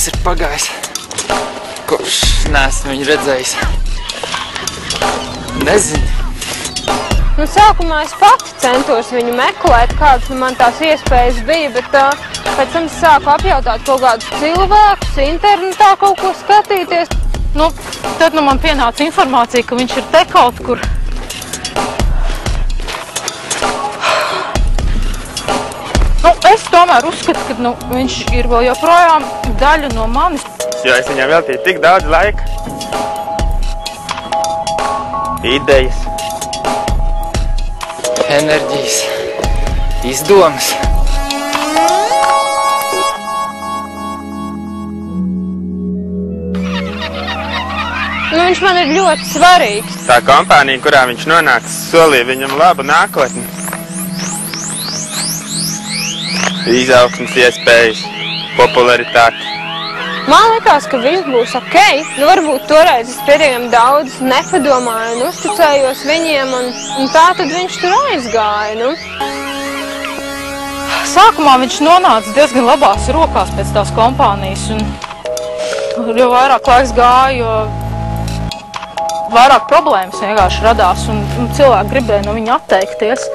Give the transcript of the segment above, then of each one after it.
laiks ir pagājis, kopš neesmu viņu redzējis. Nezinu. Nu, sākumā es pati centos viņu meklēt, kādas man tās iespējas bija, bet pēc tam es sāku apjautāt kaut kādus cilvēkus, internetā kaut ko skatīties. Nu, tad man pienāca informācija, ka viņš ir te kaut kur. Nu, es tomēr uzskatu, ka viņš ir vēl joprojām daļa no manis. Jo es viņam veltīju tik daudz laika, idejas, enerģijas, izdomas. Nu, viņš man ir ļoti svarīgs. Tā kompānija, kurā viņš nonāca, solīja viņam labu nākotni. Izaugsmes iespējas, popularitāti. Man likās, ka viss būs ok. Nu, varbūt toreiz es pietiekami daudz nepadomāju un uzticējos viņiem, un tā tad viņš tur aizgāja. Nu. Sākumā viņš nonāca diezgan labās rokās pēc tās kompānijas, un jo vairāk laiks gāja, jo vairāk problēmas vienkārši radās, un cilvēki gribēja no viņa atteikties.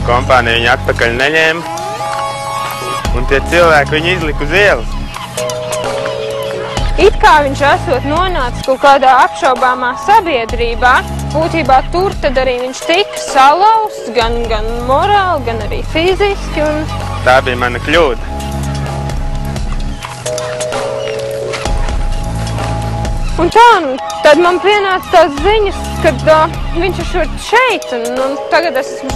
Kompānija viņu atpakaļ neņēma, un tie cilvēki viņu izlika uz ielas. It kā viņš esot nonācis kaut kādā apšaubāmā sabiedrībā, būtībā tur tad arī viņš tika salauzts, gan morāli, gan arī fiziski. Tā bija mana kļūda. Un tā, tad man pienāca tās ziņas, kad viņš esot šeit, un tagad es esmu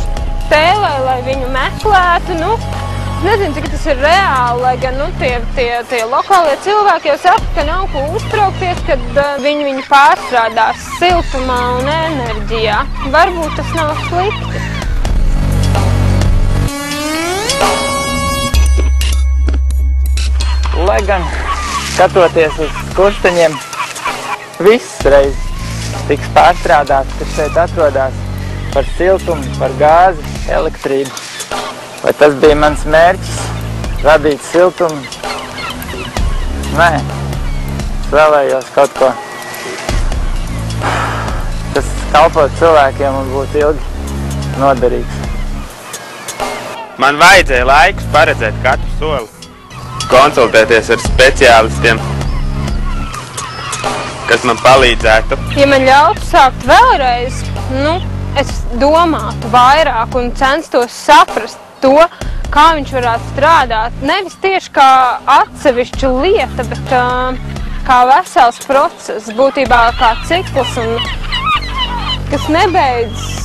tēlē, lai viņu meklētu. Nu, nezinu, cik tas ir reāli, lai gan tie lokālie cilvēki jau saka, ka nav ko uztraukties, kad viņi pārstrādās siltumā un enerģijā. Varbūt tas nav slikti. Lai gan, skatoties uz kursteņiem, viss reiz tiks pārstrādāts, kas šeit atrodas par siltumu, par gāzi, elektrību. Vai tas bija mans mērķis, radīt siltumu? Nē, es vēlējos kaut ko, kas kalpot cilvēkiem un būtu ilgi noderīgs. Man vajadzēja laikus paredzēt katru soli, konsultēties ar speciālistiem, kas man palīdzētu. Ja man ļautu sākt vēlreiz, es domātu vairāk un censtos saprast to, kā viņš varētu strādāt. Nevis tieši kā atsevišķa lieta, bet kā vesels process, būtībā kā cikls, kas nebeidz